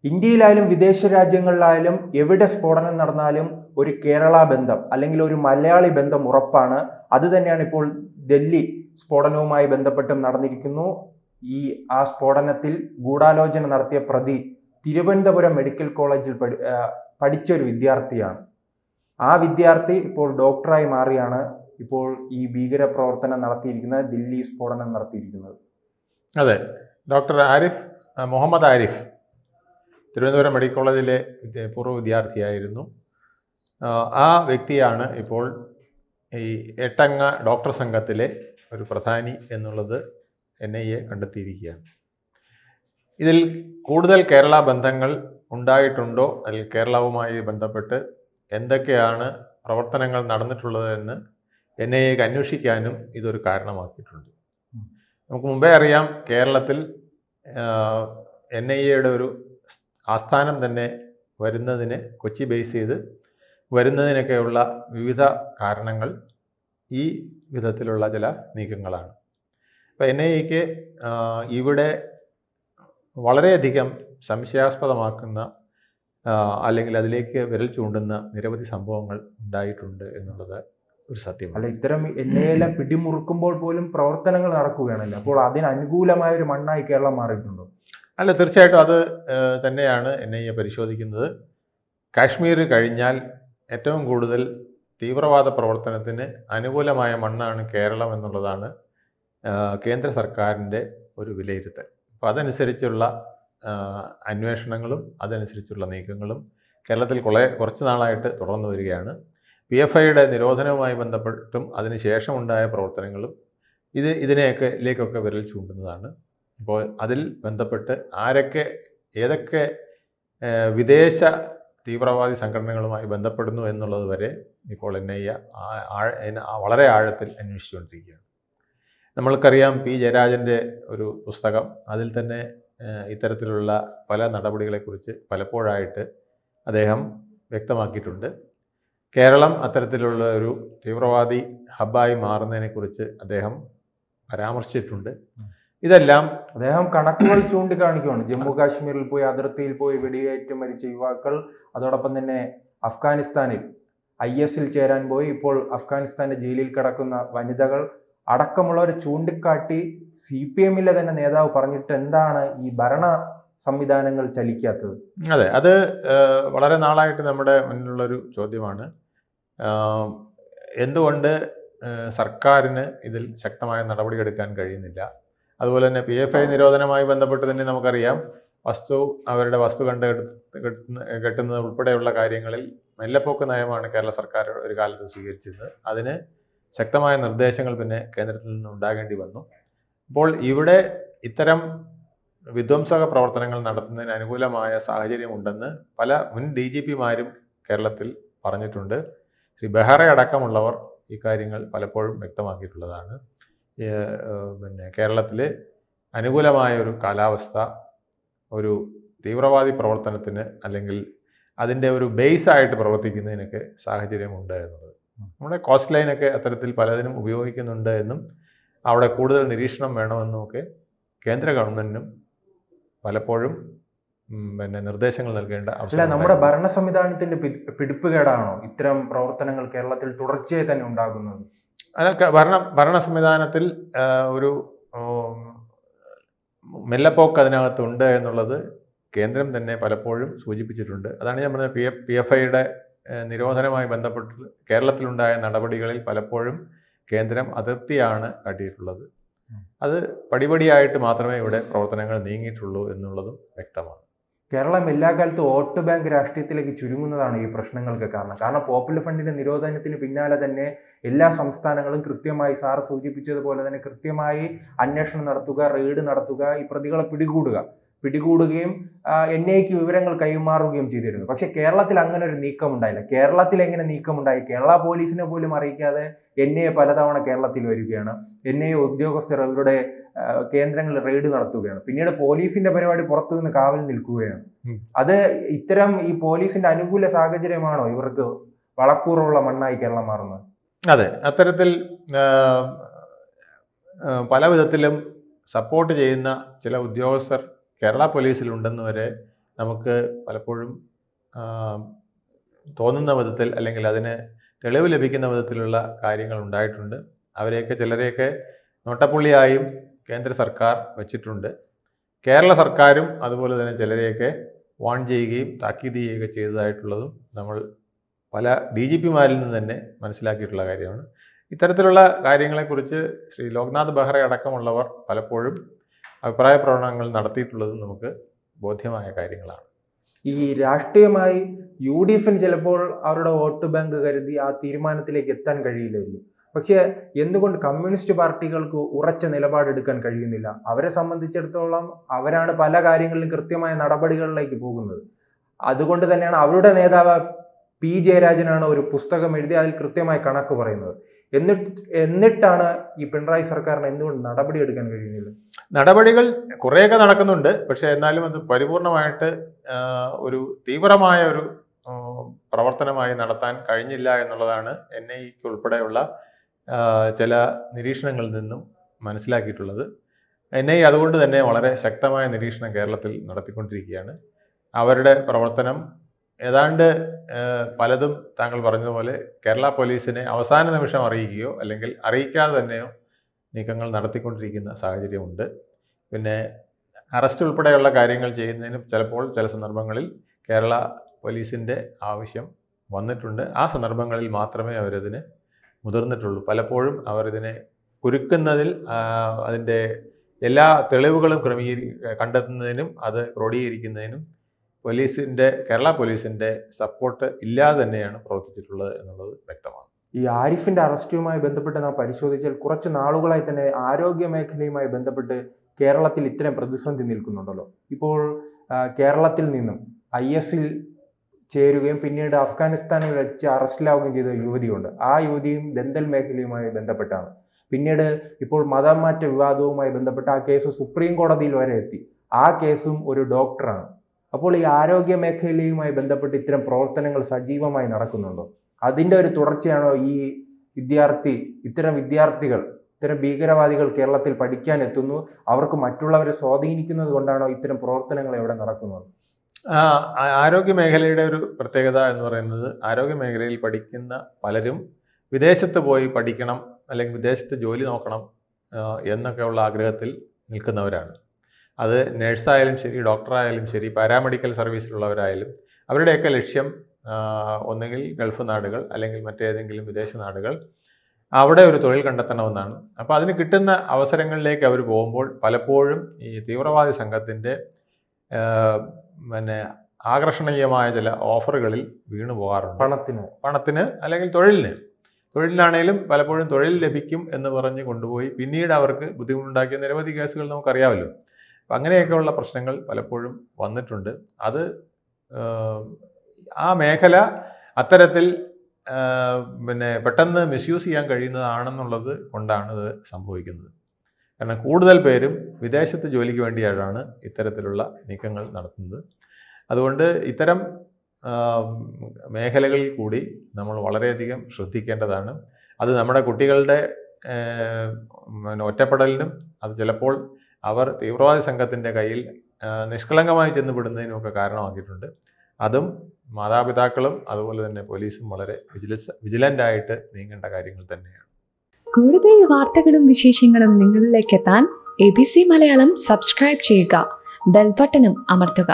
ഇന്ത്യയിലായാലും വിദേശ രാജ്യങ്ങളിലായാലും എവിടെ സ്ഫോടനം നടന്നാലും ഒരു കേരള ബന്ധം അല്ലെങ്കിൽ ഒരു മലയാളി ബന്ധം ഉറപ്പാണ്. അത് തന്നെയാണ് ഇപ്പോൾ ഡൽഹി സ്ഫോടനവുമായി ബന്ധപ്പെട്ടും നടന്നിരിക്കുന്നു. ആ സ്ഫോടനത്തിൽ ഗൂഢാലോചന നടത്തിയ പ്രതി തിരുവനന്തപുരം മെഡിക്കൽ കോളേജിൽ പഠിച്ച ഒരു വിദ്യാർത്ഥിയാണ്. ആ വിദ്യാർത്ഥി ഇപ്പോൾ ഡോക്ടറായി മാറിയാണ് ഇപ്പോൾ ഈ ഭീകര പ്രവർത്തനം നടത്തിയിരിക്കുന്നത്, ദില്ലി സ്ഫോടനം നടത്തിയിരിക്കുന്നത്. അതെ, ഡോക്ടർ മുഹമ്മദ് ആരിഫ് തിരുവനന്തപുരം മെഡിക്കൽ കോളേജിലെ പൂർവ്വ വിദ്യാർത്ഥിയായിരുന്നു. ആ വ്യക്തിയാണ് ഇപ്പോൾ ഈ 8 അംഗ ഡോക്ടർ സംഘത്തിലെ ഒരു പ്രധാനി എന്നുള്ളത് NIA കണ്ടെത്തിയിരിക്കുകയാണ്. ഇതിൽ കൂടുതൽ കേരള ബന്ധങ്ങൾ ഉണ്ടായിട്ടുണ്ടോ, അല്ലെങ്കിൽ കേരളവുമായി ബന്ധപ്പെട്ട് എന്തൊക്കെയാണ് പ്രവർത്തനങ്ങൾ നടന്നിട്ടുള്ളത് എന്ന് NIAക്ക് അന്വേഷിക്കാനും ഇതൊരു കാരണമാക്കിയിട്ടുണ്ട്. നമുക്ക് മുമ്പേ അറിയാം, കേരളത്തിൽ NIAയുടെ ഒരു ആസ്ഥാനം തന്നെ വരുന്നതിന്, കൊച്ചി ബേസ് ചെയ്ത് വരുന്നതിനൊക്കെയുള്ള വിവിധ കാരണങ്ങൾ ഈ വിധത്തിലുള്ള ചില നീക്കങ്ങളാണ്. അപ്പോൾ NIAക്ക് ഇവിടെ വളരെയധികം സംശയാസ്പദമാക്കുന്ന അല്ലെങ്കിൽ അതിലേക്ക് വിരൽ ചൂണ്ടുന്ന നിരവധി സംഭവങ്ങൾ ഉണ്ടായിട്ടുണ്ട് എന്നുള്ളത് ഒരു സത്യമാണ്. അല്ല, ഇത്തരം NIA പിടിമുറുക്കുമ്പോൾ പോലും പ്രവർത്തനങ്ങൾ നടക്കുകയാണല്ലോ. അപ്പോൾ അതിന് അനുകൂലമായ ഒരു മണ്ണായി കേരളം മാറിയിട്ടുണ്ടോ? അല്ല, തീർച്ചയായിട്ടും അത് തന്നെയാണ് NIA പരിശോധിക്കുന്നത്. കാശ്മീർ കഴിഞ്ഞാൽ ഏറ്റവും കൂടുതൽ തീവ്രവാദ പ്രവർത്തനത്തിന് അനുകൂലമായ മണ്ണാണ് കേരളം എന്നുള്ളതാണ് കേന്ദ്ര സർക്കാരിൻ്റെ ഒരു വിലയിരുത്തൽ. അപ്പോൾ അതനുസരിച്ചുള്ള അന്വേഷണങ്ങളും അതനുസരിച്ചുള്ള നീക്കങ്ങളും കേരളത്തിൽ കുറച്ച് നാളായിട്ട് തുടർന്നു വരികയാണ്. PFIയുടെ നിരോധനവുമായി ബന്ധപ്പെട്ടും അതിനുശേഷമുണ്ടായ പ്രവർത്തനങ്ങളും ഇതിലേക്കൊക്കെ വിരൽ ചൂണ്ടുന്നതാണ്. അപ്പോൾ അതിൽ ബന്ധപ്പെട്ട് ഏതൊക്കെ വിദേശ തീവ്രവാദി സംഘടനകളുമായി ബന്ധപ്പെടുന്നു എന്നുള്ളത് വരെ ഇപ്പോൾ NIA വളരെ ആഴത്തിൽ അന്വേഷിച്ചുകൊണ്ടിരിക്കുകയാണ്. നമ്മൾക്കറിയാം, P. ജയരാജൻ്റെ ഒരു പുസ്തകം, അതിൽ തന്നെ ഇത്തരത്തിലുള്ള പല നടപടികളെക്കുറിച്ച് പലപ്പോഴായിട്ട് അദ്ദേഹം വ്യക്തമാക്കിയിട്ടുണ്ട്. കേരളം അത്തരത്തിലുള്ള ഒരു തീവ്രവാദി ഹബ്ബായി മാറുന്നതിനെക്കുറിച്ച് അദ്ദേഹം പരാമർശിച്ചിട്ടുണ്ട്. ഇതെല്ലാം അദ്ദേഹം കണക്കുകൾ ചൂണ്ടിക്കാണിക്കുകയാണ്. ജമ്മു കാശ്മീരിൽ പോയി, അതിർത്തിയിൽ പോയി വെടിയേറ്റ് മരിച്ച യുവാക്കൾ, അതോടൊപ്പം തന്നെ അഫ്ഗാനിസ്ഥാനിൽ IS-ൽ ചേരാൻ പോയി ഇപ്പോൾ അഫ്ഗാനിസ്ഥാന്റെ ജയിലിൽ കിടക്കുന്ന വനിതകൾ അടക്കമുള്ളവർ ചൂണ്ടിക്കാട്ടി CPM-ലെ തന്നെ നേതാവ് പറഞ്ഞിട്ട് എന്താണ് ഈ ഭരണ സംവിധാനങ്ങൾ ചലിക്കാത്തത്? അതെ, അത് വളരെ നാളായിട്ട് നമ്മുടെ മുന്നിലുള്ളൊരു ചോദ്യമാണ്. എന്തുകൊണ്ട് സർക്കാരിന് ഇതിൽ ശക്തമായ നടപടിയെടുക്കാൻ കഴിയുന്നില്ല? അതുപോലെ തന്നെ PFI നിരോധനവുമായി ബന്ധപ്പെട്ട് തന്നെ നമുക്കറിയാം, അവരുടെ വസ്തു കെട്ടുന്നത് ഉൾപ്പെടെയുള്ള കാര്യങ്ങളിൽ മെല്ലെപ്പോക്ക് നയമാണ് കേരള സർക്കാർ ഒരു കാലത്ത് സ്വീകരിച്ചത്. അതിന് ശക്തമായ നിർദ്ദേശങ്ങൾ പിന്നെ കേന്ദ്രത്തിൽ നിന്ന് ഉണ്ടാകേണ്ടി വന്നു. അപ്പോൾ ഇവിടെ ഇത്തരം വിധ്വംസക പ്രവർത്തനങ്ങൾ നടത്തുന്നതിന് അനുകൂലമായ സാഹചര്യമുണ്ടെന്ന് പല മുൻ DGP-മാരും കേരളത്തിൽ പറഞ്ഞിട്ടുണ്ട്. ശ്രീ ബെഹ്റ അടക്കമുള്ളവർ ഇക്കാര്യങ്ങൾ പലപ്പോഴും വ്യക്തമാക്കിയിട്ടുള്ളതാണ്. കേരളത്തിൽ അനുകൂലമായ ഒരു കാലാവസ്ഥ ഒരു തീവ്രവാദി പ്രവർത്തനത്തിന് അല്ലെങ്കിൽ അതിൻ്റെ ഒരു ബേസായിട്ട് പ്രവർത്തിക്കുന്നതിനൊക്കെ സാഹചര്യമുണ്ട് എന്നുള്ളത്. നമ്മുടെ കോസ്റ്റ് ലൈനൊക്കെ അത്തരത്തിൽ പലതിനും ഉപയോഗിക്കുന്നുണ്ട് എന്നും അവിടെ കൂടുതൽ നിരീക്ഷണം വേണമെന്നുമൊക്കെ കേന്ദ്ര ഗവൺമെൻറ്റിനും പലപ്പോഴും നിർദ്ദേശങ്ങൾ നൽകേണ്ട ആവശ്യം. നമ്മുടെ ഭരണ സംവിധാനത്തിൻ്റെ പിടിപ്പുകേടാണോ ഇത്തരം പ്രവർത്തനങ്ങൾ കേരളത്തിൽ തുടർച്ചയായി തന്നെ ഉണ്ടാകുന്നത്? ഭരണ സംവിധാനത്തിൽ ഒരു മെല്ലെപ്പോക്ക് അതിനകത്തുണ്ട് എന്നുള്ളത് കേന്ദ്രം തന്നെ പലപ്പോഴും സൂചിപ്പിച്ചിട്ടുണ്ട്. അതാണ് ഞാൻ പറഞ്ഞത്, PFIയുടെ നിരോധനവുമായി ബന്ധപ്പെട്ട് കേരളത്തിലുണ്ടായ നടപടികളിൽ പലപ്പോഴും കേന്ദ്രം അതൃപ്തിയാണ് കാട്ടിയിട്ടുള്ളത്. അത് പടിപടിയായിട്ട് മാത്രമേ ഇവിടെ പ്രവർത്തനങ്ങൾ നീങ്ങിയിട്ടുള്ളൂ എന്നുള്ളതും വ്യക്തമാണ്. കേരളം എല്ലാ കാലത്തും വോട്ട് ബാങ്ക് രാഷ്ട്രീയത്തിലേക്ക് ചുരുങ്ങുന്നതാണ് ഈ പ്രശ്നങ്ങൾക്ക് കാരണം പോപ്പുലർ ഫണ്ടിന്റെ നിരോധനത്തിന് പിന്നാലെ തന്നെ എല്ലാ സംസ്ഥാനങ്ങളും കൃത്യമായി സാറ് സൂചിപ്പിച്ചതുപോലെ തന്നെ കൃത്യമായി അന്വേഷണം നടത്തുക, റെയ്ഡ് നടത്തുക, ഈ പ്രതികളെ പിടികൂടുകയും NIAക്ക് വിവരങ്ങൾ കൈമാറുകയും ചെയ്തിരുന്നു. പക്ഷെ കേരളത്തിൽ അങ്ങനെ ഒരു നീക്കം ഉണ്ടായില്ല. കേരളത്തിൽ എങ്ങനെ നീക്കമുണ്ടായി? കേരള പോലീസിനെ പോലും അറിയിക്കാതെ NIA പലതവണ കേരളത്തിൽ വരികയാണ്. NIA ഉദ്യോഗസ്ഥർ അവരുടെ കേന്ദ്രങ്ങളിൽ റെയ്ഡ് നടത്തുകയാണ്. പിന്നീട് പോലീസിന്റെ പരിപാടി പുറത്തു നിന്ന് കാവൽ നിൽക്കുകയാണ്. അത് ഇത്തരം ഈ പോലീസിന്റെ അനുകൂല സാഹചര്യമാണോ ഇവർക്ക് വളക്കൂറുള്ള മണ്ണായി കേരളം മാറുന്നത്? അതെ, അത്തരത്തിൽ പല വിധത്തിലും സപ്പോർട്ട് ചെയ്യുന്ന ചില ഉദ്യോഗസ്ഥർ കേരള പോലീസിലുണ്ടെന്ന് വരെ നമുക്ക് പലപ്പോഴും തോന്നുന്ന വിധത്തിൽ അല്ലെങ്കിൽ അതിന് തെളിവ് ലഭിക്കുന്ന വിധത്തിലുള്ള കാര്യങ്ങൾ ഉണ്ടായിട്ടുണ്ട്. ചിലരെയൊക്കെ നോട്ടപ്പുള്ളിയായും കേന്ദ്ര സർക്കാർ വെച്ചിട്ടുണ്ട്. കേരള സർക്കാരും അതുപോലെ തന്നെ ചിലരെയൊക്കെ വാൺ ചെയ്യുകയും താക്കീത് ചെയ്യുകയൊക്കെ ചെയ്തതായിട്ടുള്ളതും നമ്മൾ പല DGPമാരിൽ നിന്ന് തന്നെ മനസ്സിലാക്കിയിട്ടുള്ള കാര്യമാണ്. ഇത്തരത്തിലുള്ള കാര്യങ്ങളെക്കുറിച്ച് ശ്രീ ലോക്നാഥ് ബെഹ്റ അടക്കമുള്ളവർ പലപ്പോഴും അഭിപ്രായ പ്രകടനങ്ങൾ നടത്തിയിട്ടുള്ളതും നമുക്ക് ബോധ്യമായ കാര്യങ്ങളാണ്. ഈ രാഷ്ട്രീയമായി UDFന് ചിലപ്പോൾ അവരുടെ വോട്ട് ബാങ്ക് കരുതി ആ തീരുമാനത്തിലേക്ക് എത്താൻ കഴിയില്ലായിരിക്കും. പക്ഷേ എന്തുകൊണ്ട് കമ്മ്യൂണിസ്റ്റ് പാർട്ടികൾക്ക് ഉറച്ച നിലപാടെടുക്കാൻ കഴിയുന്നില്ല? അവരെ സംബന്ധിച്ചിടത്തോളം അവരാണ് പല കാര്യങ്ങളിലും കൃത്യമായ നടപടികളിലേക്ക് പോകുന്നത്. അതുകൊണ്ട് തന്നെയാണ് അവരുടെ നേതാവ് P. ജയരാജനാണ് ഒരു പുസ്തകം എഴുതി അതിൽ കൃത്യമായി കണക്ക് പറയുന്നത്. എന്നിട്ടാണ് ഈ പിണറായി സർക്കാരിന് എന്തുകൊണ്ട് നടപടി എടുക്കാൻ കഴിയുന്നില്ല? നടപടികൾ കുറേയൊക്കെ നടക്കുന്നുണ്ട്. പക്ഷേ എന്നാലും അത് പരിപൂർണമായിട്ട് ഒരു തീവ്രമായ ഒരു പ്രവർത്തനമായി നടത്താൻ കഴിഞ്ഞില്ല എന്നുള്ളതാണ് NIEക്ക് ഉൾപ്പെടെയുള്ള ചില നിരീക്ഷണങ്ങളിൽ നിന്നും മനസ്സിലാക്കിയിട്ടുള്ളത്. NIE അതുകൊണ്ട് തന്നെ വളരെ ശക്തമായ നിരീക്ഷണം കേരളത്തിൽ നടത്തിക്കൊണ്ടിരിക്കുകയാണ്. അവരുടെ പ്രവർത്തനം ഏതാണ്ട് പലതും താങ്കൾ പറഞ്ഞതുപോലെ കേരള പോലീസിനെ അവസാന നിമിഷം അറിയിക്കുകയോ അല്ലെങ്കിൽ അറിയിക്കാതെ തന്നെയോ നീക്കങ്ങൾ നടത്തിക്കൊണ്ടിരിക്കുന്ന സാഹചര്യമുണ്ട്. പിന്നെ അറസ്റ്റ് ഉൾപ്പെടെയുള്ള കാര്യങ്ങൾ ചെയ്യുന്നതിനും ചിലപ്പോൾ ചില സന്ദർഭങ്ങളിൽ കേരള പോലീസിൻ്റെ ആവശ്യം വന്നിട്ടുണ്ട്. ആ സന്ദർഭങ്ങളിൽ മാത്രമേ അവരതിന് മുതിർന്നിട്ടുള്ളൂ. പലപ്പോഴും അവരിതിനെ കുരുക്കുന്നതിൽ അതിൻ്റെ എല്ലാ തെളിവുകളും കണ്ടെത്തുന്നതിനും അത് ക്രോഡീകരിക്കുന്നതിനും കേരള പോലീസിൻ്റെ സപ്പോർട്ട് ഇല്ലാതെ തന്നെയാണ് പ്രവർത്തിച്ചിട്ടുള്ളത് എന്നുള്ളത് വ്യക്തമാണ്. ഈ ആരിഫിൻ്റെ അറസ്റ്റുമായി ബന്ധപ്പെട്ട് നാം പരിശോധിച്ചാൽ കുറച്ച് നാളുകളായി തന്നെ ആരോഗ്യ മേഖലയുമായി ബന്ധപ്പെട്ട് കേരളത്തിൽ ഇത്തരം പ്രതിസന്ധി നിൽക്കുന്നുണ്ടല്ലോ. ഇപ്പോൾ കേരളത്തിൽ നിന്നും ISൽ ചേരുകയും പിന്നീട് അഫ്ഗാനിസ്ഥാനിൽ വെച്ച് അറസ്റ്റിലാവുകയും ചെയ്ത യുവതിയുണ്ട്. ആ യുവതിയും ദന്തൽ മേഖലയുമായി ബന്ധപ്പെട്ടാണ്. പിന്നീട് ഇപ്പോൾ മതം മാറ്റ വിവാദവുമായി ബന്ധപ്പെട്ട ആ കേസ് സുപ്രീം കോടതിയിൽ വരെ എത്തി. ആ കേസും ഒരു ഡോക്ടറാണ്. അപ്പോൾ ഈ ആരോഗ്യ മേഖലയുമായി ബന്ധപ്പെട്ട് ഇത്തരം പ്രവർത്തനങ്ങൾ സജീവമായി നടക്കുന്നുണ്ടോ? അതിൻ്റെ ഒരു തുടർച്ചയാണോ ഈ ഇത്തരം വിദ്യാർത്ഥികൾ, ഇത്തരം ഭീകരവാദികൾ കേരളത്തിൽ പഠിക്കാൻ എത്തുന്നു, അവർക്ക് മറ്റുള്ളവരെ സ്വാധീനിക്കുന്നത് കൊണ്ടാണോ ഇത്തരം പ്രവർത്തനങ്ങൾ എവിടെ നടക്കുന്നത്? ആരോഗ്യ മേഖലയുടെ ഒരു പ്രത്യേകത എന്ന് പറയുന്നത് ആരോഗ്യ മേഖലയിൽ പഠിക്കുന്ന പലരും വിദേശത്ത് പോയി പഠിക്കണം അല്ലെങ്കിൽ വിദേശത്ത് ജോലി നോക്കണം എന്നൊക്കെയുള്ള ആഗ്രഹത്തിൽ നിൽക്കുന്നവരാണ്. അത് നേഴ്സായാലും ശരി, ഡോക്ടറായാലും ശരി, പാരാമെഡിക്കൽ സർവീസിലുള്ളവരായാലും അവരുടെയൊക്കെ ലക്ഷ്യം ഒന്നുകിൽ ഗൾഫ് നാടുകൾ അല്ലെങ്കിൽ മറ്റേതെങ്കിലും വിദേശ നാടുകൾ, അവിടെ ഒരു തൊഴിൽ കണ്ടെത്തണമെന്നാണ്. അപ്പോൾ അതിന് കിട്ടുന്ന അവസരങ്ങളിലേക്ക് അവർ പോകുമ്പോൾ പലപ്പോഴും ഈ തീവ്രവാദി സംഘത്തിൻ്റെ ആകർഷണീയമായ ചില ഓഫറുകളിൽ വീണു പോകാറുണ്ട്. പണത്തിന് അല്ലെങ്കിൽ തൊഴിലിനാണേലും പലപ്പോഴും തൊഴിൽ ലഭിക്കും എന്ന് പറഞ്ഞ് കൊണ്ടുപോയി പിന്നീട് അവർക്ക് ബുദ്ധിമുട്ടുണ്ടാക്കിയ നിരവധി കേസുകൾ നമുക്കറിയാമല്ലോ. അപ്പം അങ്ങനെയൊക്കെയുള്ള പ്രശ്നങ്ങൾ പലപ്പോഴും വന്നിട്ടുണ്ട്. അത് ആ മേഖല അത്തരത്തിൽ പെട്ടെന്ന് മിസ്യൂസ് ചെയ്യാൻ കഴിയുന്നതാണെന്നുള്ളത് കൊണ്ടാണ് ഇത് സംഭവിക്കുന്നത്. കാരണം കൂടുതൽ പേരും വിദേശത്ത് ജോലിക്ക് വേണ്ടിയാണ് ഇത്തരത്തിലുള്ള നീക്കങ്ങൾ നടത്തുന്നത്. അതുകൊണ്ട് ഇത്തരം മേഖലകളിൽ കൂടി നമ്മൾ വളരെയധികം ശ്രദ്ധിക്കേണ്ടതാണ്. അത് നമ്മുടെ കുട്ടികളുടെ ഒറ്റപ്പെടലിനും അത് ചിലപ്പോൾ അവർ തീവ്രവാദി സംഘത്തിൻ്റെ കയ്യിൽ നിഷ്കളങ്കമായി ചെന്നുപെടുന്നതിനുമൊക്കെ കാരണമാക്കിയിട്ടുണ്ട്. അതും മാതാപിതാക്കളും അതുപോലെ തന്നെ പോലീസും വളരെ വിജിലൻ്റായിട്ട് നീങ്ങേണ്ട കാര്യങ്ങൾ തന്നെയാണ്. കൂടുതൽ വാർത്തകളും വിശേഷങ്ങളും നിങ്ങളിലേക്ക് എത്താൻ ABC മലയാളം സബ്സ്ക്രൈബ് ചെയ്യുക, ബെൽ ബട്ടണും അമർത്തുക.